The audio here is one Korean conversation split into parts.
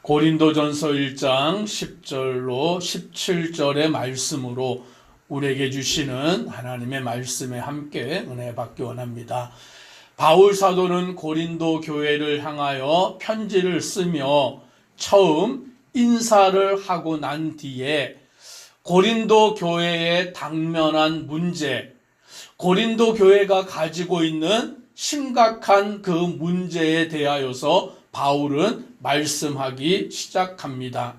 고린도전서 1장 10절로 17절의 말씀으로 우리에게 주시는 하나님의 말씀에 함께 은혜 받기 원합니다. 바울 사도는 고린도 교회를 향하여 편지를 쓰며 처음 인사를 하고 난 뒤에 고린도 교회에 당면한 문제, 고린도 교회가 가지고 있는 심각한 그 문제에 대하여서 바울은 말씀하기 시작합니다.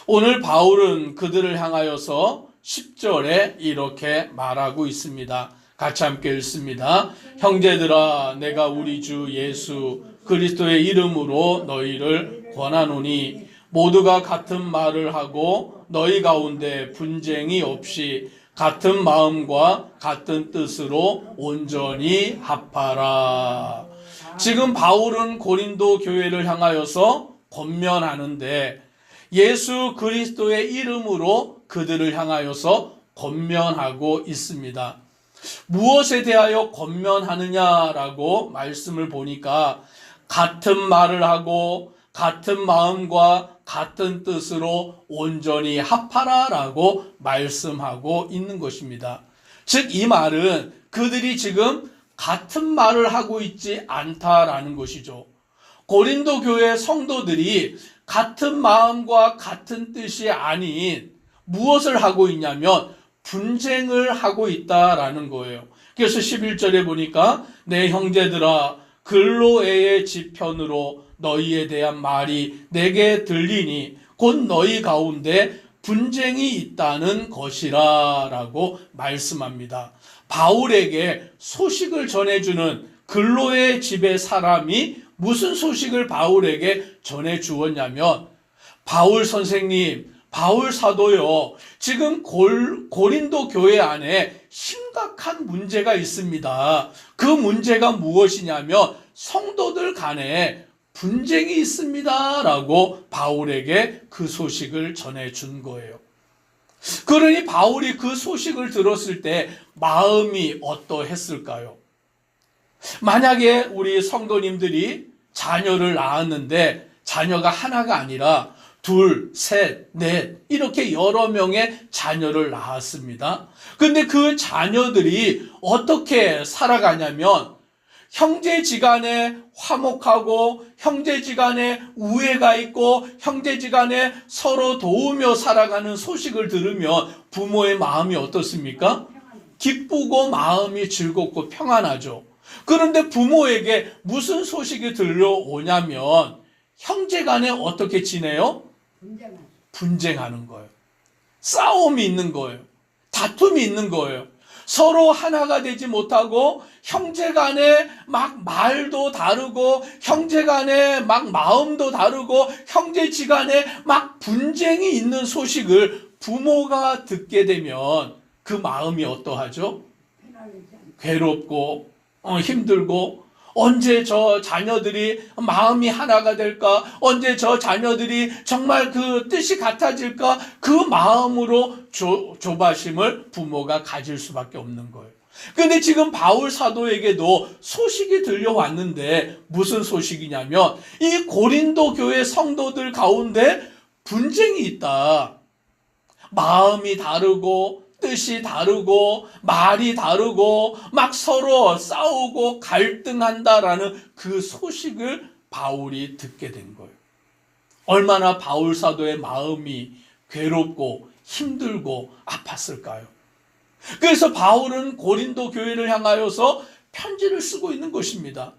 오늘 바울은 그들을 향하여서 10절에 이렇게 말하고 있습니다. 같이 함께 읽습니다. 형제들아, 내가 우리 주 예수 그리스도의 이름으로 너희를 권하노니 모두가 같은 말을 하고 너희 가운데 분쟁이 없이 같은 마음과 같은 뜻으로 온전히 합하라. 지금 바울은 고린도 교회를 향하여서 권면하는데 예수 그리스도의 이름으로 그들을 향하여서 권면하고 있습니다. 무엇에 대하여 권면하느냐라고 말씀을 보니까 같은 말을 하고 같은 마음과 같은 뜻으로 온전히 합하라라고 말씀하고 있는 것입니다. 즉 이 말은 그들이 지금 같은 말을 하고 있지 않다라는 것이죠. 고린도 교회 성도들이 같은 마음과 같은 뜻이 아닌 무엇을 하고 있냐면 분쟁을 하고 있다라는 거예요. 그래서 11절에 보니까 내 형제들아 글로에의 지편으로 너희에 대한 말이 내게 들리니 곧 너희 가운데 분쟁이 있다는 것이라 라고 말씀합니다. 바울에게 소식을 전해주는 글로의 집의 사람이 무슨 소식을 바울에게 전해주었냐면 바울 선생님, 바울 사도요, 지금 고린도 교회 안에 심각한 문제가 있습니다. 그 문제가 무엇이냐면 성도들 간에 분쟁이 있습니다 라고 바울에게 그 소식을 전해준 거예요. 그러니 바울이 그 소식을 들었을 때 마음이 어떠했을까요? 만약에 우리 성도님들이 자녀를 낳았는데 자녀가 하나가 아니라 둘, 셋, 넷 이렇게 여러 명의 자녀를 낳았습니다. 근데 그 자녀들이 어떻게 살아가냐면 형제지간에 화목하고 형제지간에 우애가 있고 형제지간에 서로 도우며 살아가는 소식을 들으면 부모의 마음이 어떻습니까? 기쁘고 마음이 즐겁고 평안하죠. 그런데 부모에게 무슨 소식이 들려오냐면 형제간에 어떻게 지내요? 분쟁하는 거예요. 싸움이 있는 거예요. 다툼이 있는 거예요. 서로 하나가 되지 못하고 형제간에 막 말도 다르고 형제간에 막 마음도 다르고 형제지간에 막 분쟁이 있는 소식을 부모가 듣게 되면 그 마음이 어떠하죠? 괴롭고 힘들고 언제 저 자녀들이 마음이 하나가 될까? 언제 저 자녀들이 정말 그 뜻이 같아질까? 그 마음으로 조바심을 부모가 가질 수밖에 없는 거예요. 근데 지금 바울 사도에게도 소식이 들려왔는데 무슨 소식이냐면 이 고린도 교회 성도들 가운데 분쟁이 있다. 마음이 다르고 뜻이 다르고 말이 다르고 막 서로 싸우고 갈등한다라는 그 소식을 바울이 듣게 된 거예요. 얼마나 바울 사도의 마음이 괴롭고 힘들고 아팠을까요? 그래서 바울은 고린도 교회를 향하여서 편지를 쓰고 있는 것입니다.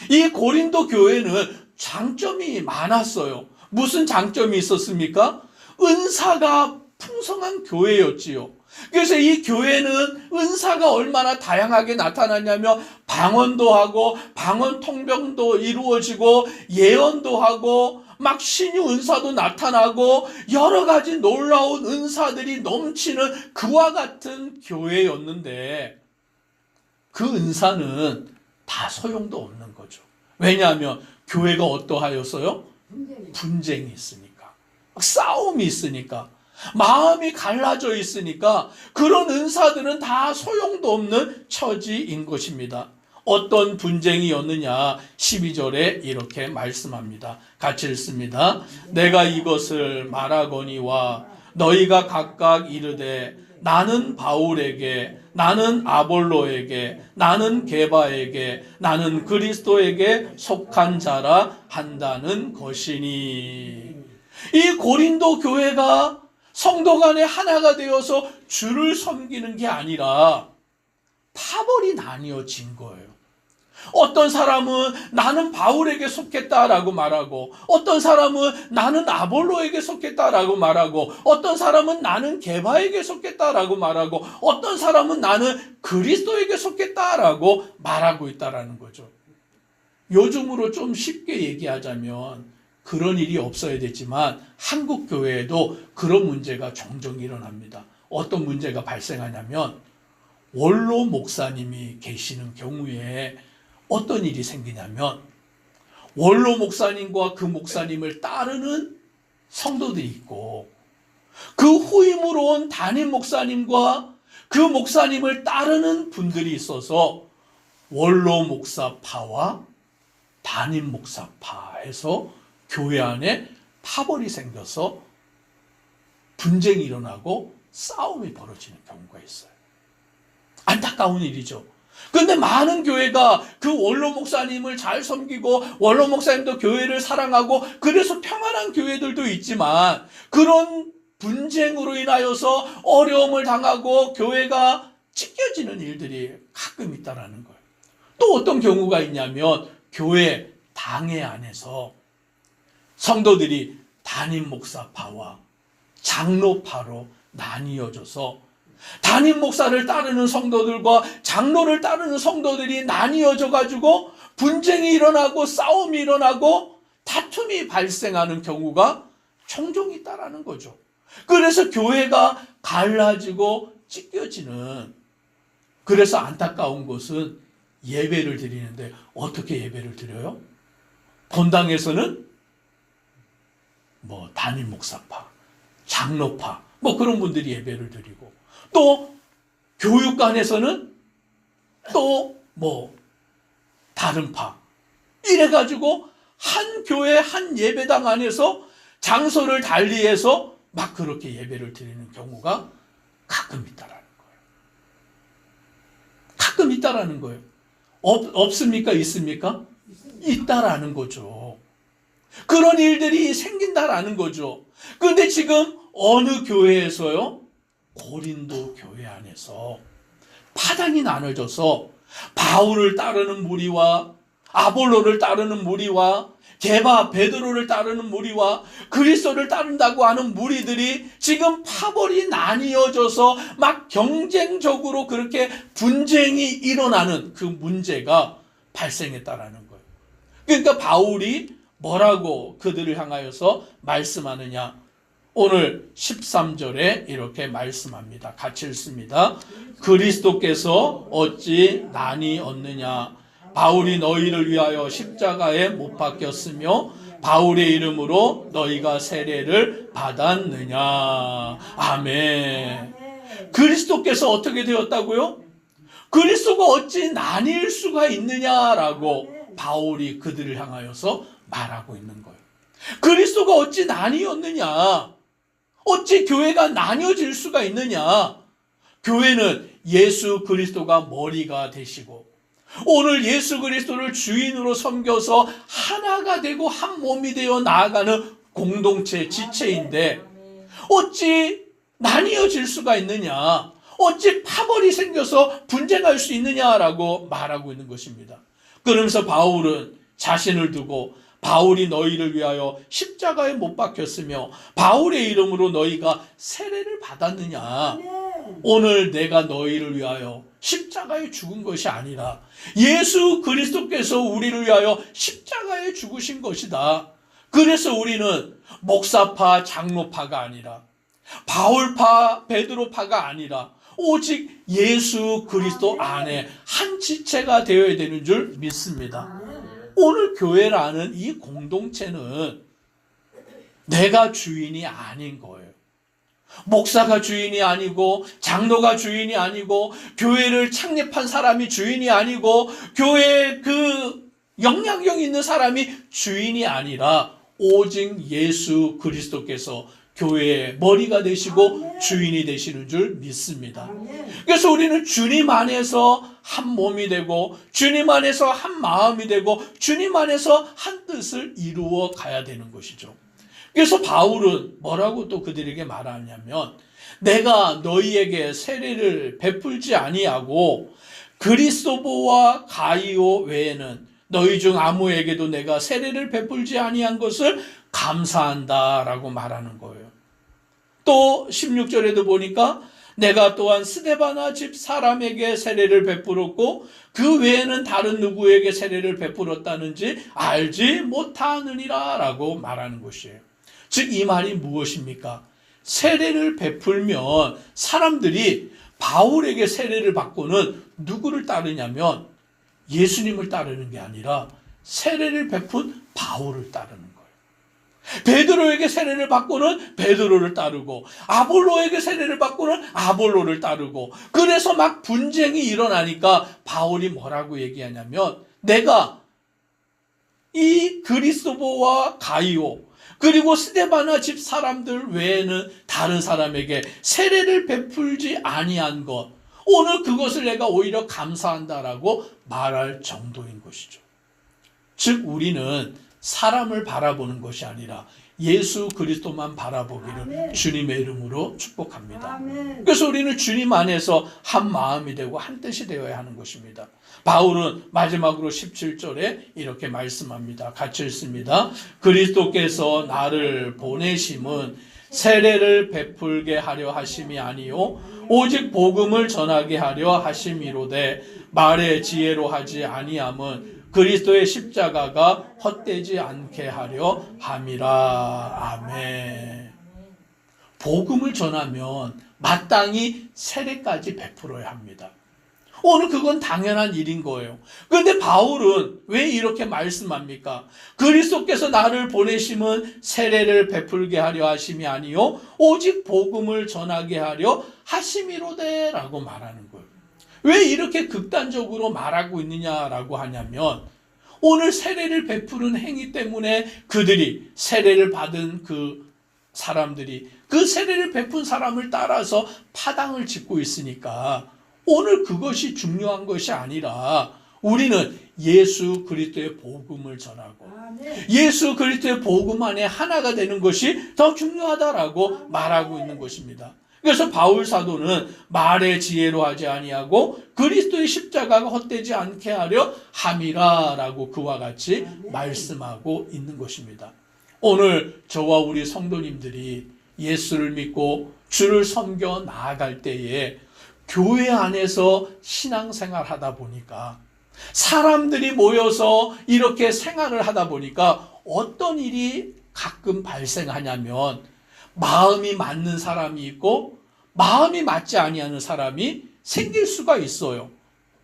이 고린도 교회는 장점이 많았어요. 무슨 장점이 있었습니까? 은사가 풍성한 교회였지요. 그래서 이 교회는 은사가 얼마나 다양하게 나타났냐면 방언도 하고 방언 통병도 이루어지고 예언도 하고 막 신유 은사도 나타나고 여러 가지 놀라운 은사들이 넘치는 그와 같은 교회였는데 그 은사는 다 소용도 없는 거죠. 왜냐하면 교회가 어떠하였어요? 분쟁이 있으니까, 싸움이 있으니까, 마음이 갈라져 있으니까 그런 은사들은 다 소용도 없는 처지인 것입니다. 어떤 분쟁이었느냐 12절에 이렇게 말씀합니다. 같이 읽습니다. 내가 이것을 말하거니와 너희가 각각 이르되 나는 바울에게, 나는 아볼로에게, 나는 게바에게, 나는 그리스도에게 속한 자라 한다는 것이니. 이 고린도 교회가 성도 간에 하나가 되어서 주를 섬기는 게 아니라 파벌이 나뉘어진 거예요. 어떤 사람은 나는 바울에게 속했다라고 말하고, 어떤 사람은 나는 아볼로에게 속했다라고 말하고, 어떤 사람은 나는 게바에게 속했다라고 말하고, 어떤 사람은 나는 그리스도에게 속했다라고 말하고 있다라는 거죠. 요즘으로 좀 쉽게 얘기하자면 그런 일이 없어야 되지만 한국 교회에도 그런 문제가 종종 일어납니다. 어떤 문제가 발생하냐면 원로 목사님이 계시는 경우에 어떤 일이 생기냐면 원로 목사님과 그 목사님을 따르는 성도들이 있고 그 후임으로 온 담임 목사님과 그 목사님을 따르는 분들이 있어서 원로 목사파와 담임 목사파에서 교회 안에 파벌이 생겨서 분쟁이 일어나고 싸움이 벌어지는 경우가 있어요. 안타까운 일이죠. 그런데 많은 교회가 그 원로 목사님을 잘 섬기고 원로 목사님도 교회를 사랑하고 그래서 평안한 교회들도 있지만 그런 분쟁으로 인하여서 어려움을 당하고 교회가 찢겨지는 일들이 가끔 있다라는 거예요. 또 어떤 경우가 있냐면 교회 당회 안에서 성도들이 담임 목사파와 장로파로 나뉘어져서 담임 목사를 따르는 성도들과 장로를 따르는 성도들이 나뉘어져 가지고 분쟁이 일어나고 싸움이 일어나고 다툼이 발생하는 경우가 종종 있다라는 거죠. 그래서 교회가 갈라지고 찢겨지는, 그래서 안타까운 것은 예배를 드리는데 어떻게 예배를 드려요? 본당에서는 담임 목사파, 장로파 그런 분들이 예배를 드리고 또 교육관에서는 또 다른 파 이래가지고 한 교회 한 예배당 안에서 장소를 달리해서 막 그렇게 예배를 드리는 경우가 가끔 있다라는 거예요. 가끔 있다라는 거예요. 없습니까? 있습니까? 있다라는 거죠. 그런 일들이 생긴다라는 거죠. 그런데 지금 어느 교회에서요? 고린도 교회 안에서 파당이 나눠져서 바울을 따르는 무리와 아볼로를 따르는 무리와 게바 베드로를 따르는 무리와 그리스도를 따른다고 하는 무리들이 지금 파벌이 나뉘어져서 막 경쟁적으로 그렇게 분쟁이 일어나는 그 문제가 발생했다라는 거예요. 그러니까 바울이 뭐라고 그들을 향하여서 말씀하느냐? 오늘 13절에 이렇게 말씀합니다. 같이 읽습니다. 그리스도께서 어찌 난이 얻느냐? 바울이 너희를 위하여 십자가에 못 박혔으며 바울의 이름으로 너희가 세례를 받았느냐? 아멘. 그리스도께서 어떻게 되었다고요? 그리스도가 어찌 나뉠 수가 있느냐라고 바울이 그들을 향하여서 말하고 있는 거예요. 그리스도가 어찌 나뉘었느냐? 어찌 교회가 나뉘어질 수가 있느냐? 교회는 예수 그리스도가 머리가 되시고 오늘 예수 그리스도를 주인으로 섬겨서 하나가 되고 한 몸이 되어 나아가는 공동체 지체인데 어찌 나뉘어질 수가 있느냐? 어찌 파벌이 생겨서 분쟁할 수 있느냐라고 말하고 있는 것입니다. 그러면서 바울은 자신을 두고 바울이 너희를 위하여 십자가에 못 박혔으며 바울의 이름으로 너희가 세례를 받았느냐? 오늘 내가 너희를 위하여 십자가에 죽은 것이 아니라 예수 그리스도께서 우리를 위하여 십자가에 죽으신 것이다. 그래서 우리는 목사파, 장로파가 아니라 바울파, 베드로파가 아니라 오직 예수 그리스도 안에 한 지체가 되어야 되는 줄 믿습니다. 오늘 교회라는 이 공동체는 내가 주인이 아닌 거예요. 목사가 주인이 아니고 장로가 주인이 아니고 교회를 창립한 사람이 주인이 아니고 교회에 그 영향력 있는 사람이 주인이 아니라 오직 예수 그리스도께서 교회의 머리가 되시고 주인이 되시는 줄 믿습니다. 그래서 우리는 주님 안에서 한 몸이 되고 주님 안에서 한 마음이 되고 주님 안에서 한 뜻을 이루어 가야 되는 것이죠. 그래서 바울은 뭐라고 또 그들에게 말하냐면 내가 너희에게 세례를 베풀지 아니하고 그리스도보와 가이오 외에는 너희 중 아무에게도 내가 세례를 베풀지 아니한 것을 감사한다라고 말하는 거예요. 또 16절에도 보니까 내가 또한 스데바나 집 사람에게 세례를 베풀었고 그 외에는 다른 누구에게 세례를 베풀었다는지 알지 못하느니라 라고 말하는 것이에요. 즉 이 말이 무엇입니까? 세례를 베풀면 사람들이 바울에게 세례를 받고는 누구를 따르냐면 예수님을 따르는 게 아니라 세례를 베푼 바울을 따르는 거예요. 베드로에게 세례를 받고는 베드로를 따르고 아볼로에게 세례를 받고는 아볼로를 따르고 그래서 막 분쟁이 일어나니까 바울이 뭐라고 얘기하냐면 내가 이 그리스도보와 가이오 그리고 스데바나 집 사람들 외에는 다른 사람에게 세례를 베풀지 아니한 것 오늘 그것을 내가 오히려 감사한다라고 말할 정도인 것이죠. 즉 우리는 사람을 바라보는 것이 아니라 예수 그리스도만 바라보기를 아멘. 주님의 이름으로 축복합니다. 아멘. 그래서 우리는 주님 안에서 한 마음이 되고 한 뜻이 되어야 하는 것입니다. 바울은 마지막으로 17절에 이렇게 말씀합니다. 같이 읽습니다. 그리스도께서 나를 보내심은 세례를 베풀게 하려 하심이 아니요 오직 복음을 전하게 하려 하심이로되 말의 지혜로 하지 아니함은 그리스도의 십자가가 헛되지 않게 하려 함이라. 아멘. 복음을 전하면 마땅히 세례까지 베풀어야 합니다. 오늘 그건 당연한 일인 거예요. 그런데 바울은 왜 이렇게 말씀합니까? 그리스도께서 나를 보내심은 세례를 베풀게 하려 하심이 아니요 오직 복음을 전하게 하려 하심이로되 라고 말하는 거예요. 왜 이렇게 극단적으로 말하고 있느냐라고 하냐면 오늘 세례를 베푸는 행위 때문에 그들이 세례를 받은 그 사람들이 그 세례를 베푼 사람을 따라서 파당을 짓고 있으니까 오늘 그것이 중요한 것이 아니라 우리는 예수 그리스도의 복음을 전하고 예수 그리스도의 복음 안에 하나가 되는 것이 더 중요하다라고 말하고 있는 것입니다. 그래서 바울 사도는 말의 지혜로 하지 아니하고 그리스도의 십자가가 헛되지 않게 하려 함이라라고 그와 같이 말씀하고 있는 것입니다. 오늘 저와 우리 성도님들이 예수를 믿고 주를 섬겨 나아갈 때에 교회 안에서 신앙생활 하다 보니까 사람들이 모여서 이렇게 생활을 하다 보니까 어떤 일이 가끔 발생하냐면 마음이 맞는 사람이 있고 마음이 맞지 아니하는 사람이 생길 수가 있어요.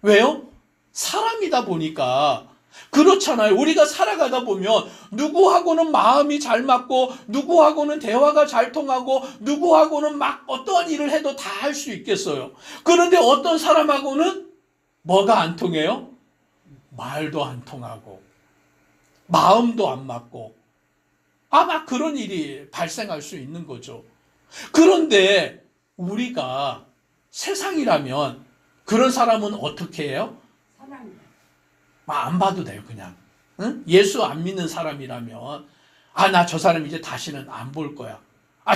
왜요? 사람이다 보니까 그렇잖아요. 우리가 살아가다 보면 누구하고는 마음이 잘 맞고 누구하고는 대화가 잘 통하고 누구하고는 막 어떠한 일을 해도 다 할 수 있겠어요. 그런데 어떤 사람하고는 뭐가 안 통해요? 말도 안 통하고 마음도 안 맞고 아마 그런 일이 발생할 수 있는 거죠. 그런데 우리가 세상이라면 그런 사람은 어떻게 해요? 안 봐도 돼요, 그냥. 응? 예수 안 믿는 사람이라면 나 저 사람 이제 다시는 안 볼 거야.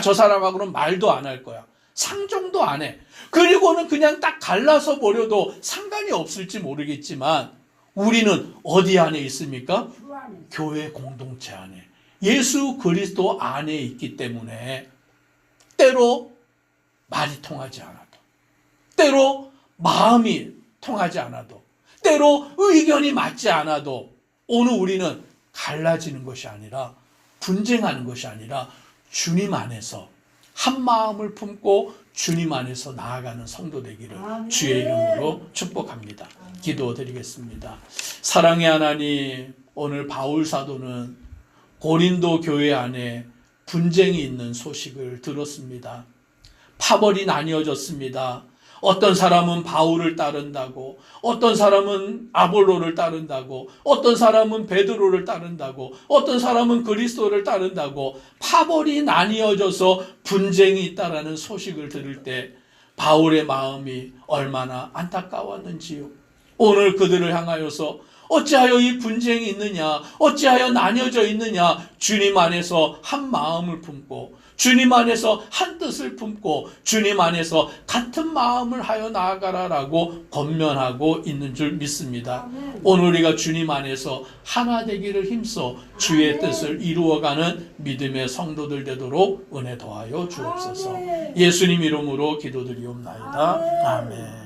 저 사람하고는 말도 안 할 거야. 상종도 안 해. 그리고는 그냥 딱 갈라서 버려도 상관이 없을지 모르겠지만 우리는 어디 안에 있습니까? 교회 공동체 안에. 예수 그리스도 안에 있기 때문에 때로 말이 통하지 않아도 때로 마음이 통하지 않아도 때로 의견이 맞지 않아도 오늘 우리는 갈라지는 것이 아니라 분쟁하는 것이 아니라 주님 안에서 한 마음을 품고 주님 안에서 나아가는 성도 되기를 주의 이름으로 축복합니다. 기도드리겠습니다. 사랑의 하나님, 오늘 바울 사도는 고린도 교회 안에 분쟁이 있는 소식을 들었습니다. 파벌이 나뉘어졌습니다. 어떤 사람은 바울을 따른다고, 어떤 사람은 아볼로를 따른다고, 어떤 사람은 베드로를 따른다고, 어떤 사람은 그리스도를 따른다고 파벌이 나뉘어져서 분쟁이 있다라는 소식을 들을 때 바울의 마음이 얼마나 안타까웠는지요. 오늘 그들을 향하여서 어찌하여 이 분쟁이 있느냐, 어찌하여 나뉘어져 있느냐, 주님 안에서 한 마음을 품고 주님 안에서 한 뜻을 품고 주님 안에서 같은 마음을 하여 나아가라라고 권면하고 있는 줄 믿습니다. 오늘 우리가 주님 안에서 하나 되기를 힘써 주의 뜻을 이루어가는 믿음의 성도들 되도록 은혜 더하여 주옵소서. 예수님 이름으로 기도드리옵나이다. 아멘.